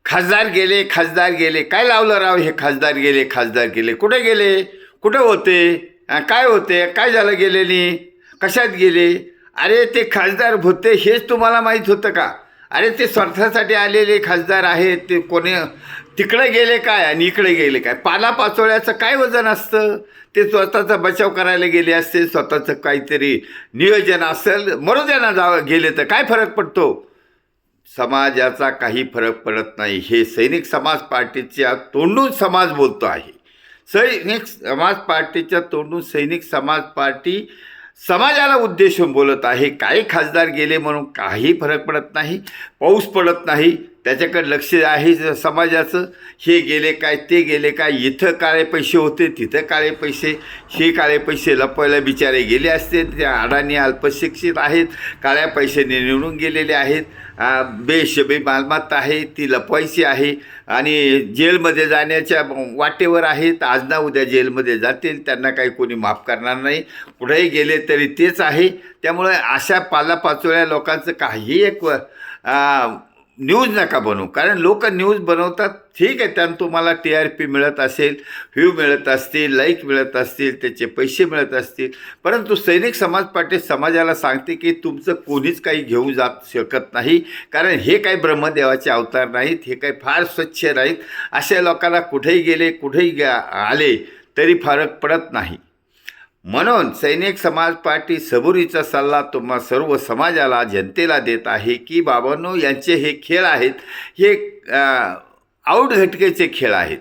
खासदार गेले, काय लावलं राव हे खासदार गेले, कुठे गेले, कुठे होते, काय होते, काय झालं गेलेली, कशात गेले? अरे ते खासदार होते हेच तुम्हाला माहीत होतं का? अरे ते स्वतःसाठी आलेले खासदार आहेत, ते कोणी तिकडे गेले काय आणि इकडे गेले काय? पालापाचोळ्याचं काय वजन असतं? ते स्वतःचा बचाव करायला गेले असते, स्वतःचं काहीतरी नियोजन असेल, मरुद्याना गेले तर काय फरक पडतो? समाजाचा काही फरक पडत नाही. हे सैनिक समाज पार्टीच्या तोंडून समाज बोलतो आहे. सैनिक समाज पार्टीच्या तोंडून सैनिक समाज पार्टी समाजाला उद्देशून बोलत आहे. काही खासदार गेले म्हणून काही फरक पडत नाही, पाऊस पडत नाही, त्याच्याकडे लक्ष आहे समाजाचं. हे गेले काय, ते गेले काय, इथं काळे पैसे होते, तिथं काळे पैसे, हे काळे पैसे लपवायला बिचारे गेले असते. त्या अडाणी अल्पशिक्षित आहेत, काळ्या पैशाने निवडून गेलेले आहेत, बेशबी मालमत्ता आहे ती लपवायची आहे आणि जेलमध्ये जाण्याच्या वाटेवर आहेत. आज ना उद्या जेलमध्ये जातील, त्यांना काही कोणी माफ करणार नाही. कुठेही गेले तरी तेच आहे. त्यामुळे अशा पालापाचोळ्या लोकांचं काही एक न्यूज नका बनवू, कारण लोक न्यूज बनवतात. ठीक आहे, त्यानं तुम्हाला TRP मिळत असेल, व्ह्यू मिळत असतील, लाईक मिळत असतील, त्याचे पैसे मिळत असतील, परंतु सैनिक समाज पार्टी समाजाला सांगते की तुमचं कोणीच काही घेऊ जात शकत नाही, कारण हे काही ब्रह्मदेवाचे अवतार नाहीत, हे काही फार स्वच्छ नाहीत. अशा लोकांना कुठेही गेले, कुठेही आले तरी फरक पडत नाही. म्हणून सैनिक समाज पार्टी सबुरीचा सल्ला तुम्हा सर्व समाजाला, जनतेला देत आहे की बाबांनो, यांचे हे खेळ आहेत, हे आउटघटकेचे खेळ आहेत,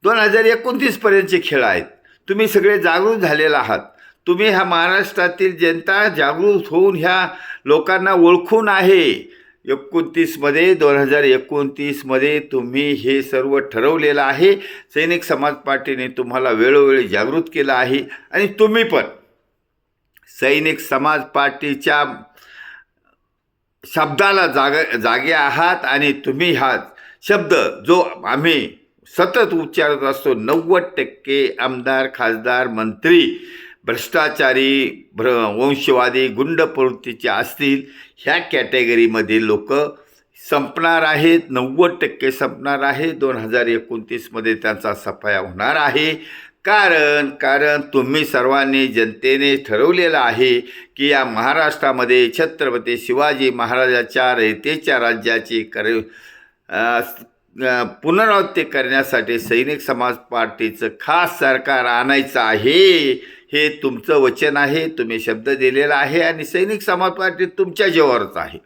2029पर्यंतचे खेळ आहेत. तुम्ही सगळे जागृत झालेला आहात. तुम्ही ह्या महाराष्ट्रातील जनता जागृत होऊन ह्या लोकांना ओळखून आहे. 2029मध्ये तुम्ही हे सर्व ठरवलेलं आहे. सैनिक समाज पार्टीने तुम्हाला वेळोवेळी जागृत केलं आहे आणि तुम्ही पण सैनिक समाज पार्टीच्या शब्दाला जागे आहात आणि तुम्ही हा शब्द जो आम्ही सतत उच्चारत असतो, 90% आमदार, खासदार, मंत्री भ्रष्टाचारी, वंशवादी, गुंड प्रवृत्तीचे असतील, ह्या कॅटेगरीमधील लोक संपणार आहेत. 90% संपणार आहे. 2029मध्ये त्यांचा सफाया होणार आहे. कारण तुम्ही सर्वांनी, जनतेने ठरवलेलं आहे की या महाराष्ट्रामध्ये छत्रपती शिवाजी महाराजाच्या रयतेच्या राज्याची पुनरावृत्ती करण्यासाठी सैनिक समाज पार्टीचं खास सरकार आणायचं आहे. हे तुमचं वचन आहे, तुम्ही शब्द दिलेला आहे आणि सैनिक समाज पार्टी तुमच्या जीवावरच आहे.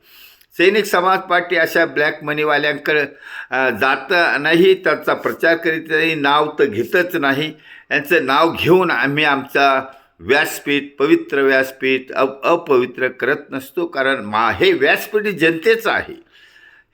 सैनिक समाज पार्टी अशा ब्लॅक मनीवाल्यांकडे जात नाही, त्याचा प्रचार करीत नाही, नाव तर घेतच नाही. यांचं नाव घेऊन आम्ही आमचा व्यासपीठ, पवित्र व्यासपीठ अपवित्र करत नसतो, कारण हे व्यासपीठ जनतेचं आहे,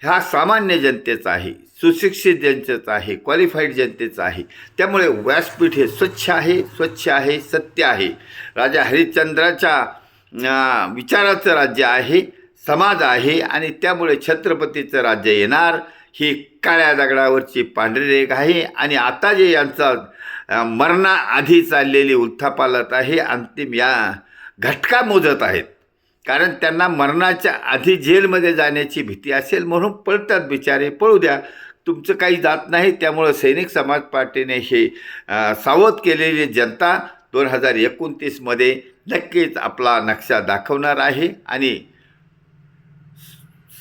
हा सामान्य जनतेचा आहे, सुशिक्षित जनतेचा आहे, क्वालिफाईड जनतेचा आहे. त्यामुळे व्यासपीठ हे स्वच्छ आहे, सत्य आहे, राजा हरिश्चंद्राच्या विचाराचं राज्य आहे, समाज आहे आणि त्यामुळे छत्रपतीचं राज्य येणार. ही काळ्या दगडावरची पांढरी रेघ आहे आणि आता जे यांचा मरणाआधी चाललेली उलथापालथ आहे, अंतिम या घटका मोजत आहेत, कारण त्यांना मरणाच्या आधी जेलमध्ये जाण्याची भीती असेल म्हणून पळतात बिचारे. पळू द्या, तुमचं काही जात नाही. त्यामुळं सैनिक समाज पार्टीने हे सावध केलेली जनता 2029मध्ये नक्कीच आपला नक्षा दाखवणार आहे आणि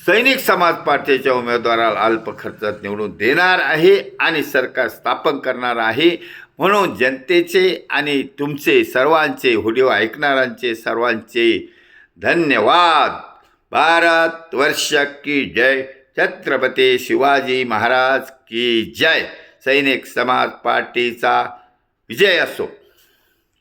सैनिक समाज पार्टीच्या उमेदवाराला अल्प खर्चात निवडून देणार आहे आणि सरकार स्थापन करणार आहे. म्हणून जनतेचे आणि तुमचे सर्वांचे, व्हिडिओ ऐकणाऱ्यांचे सर्वांचे धन्यवाद. भारत वर्ष की जय. छत्रपती शिवाजी महाराज की जय. सैनिक समाज पार्टीचा विजय असो.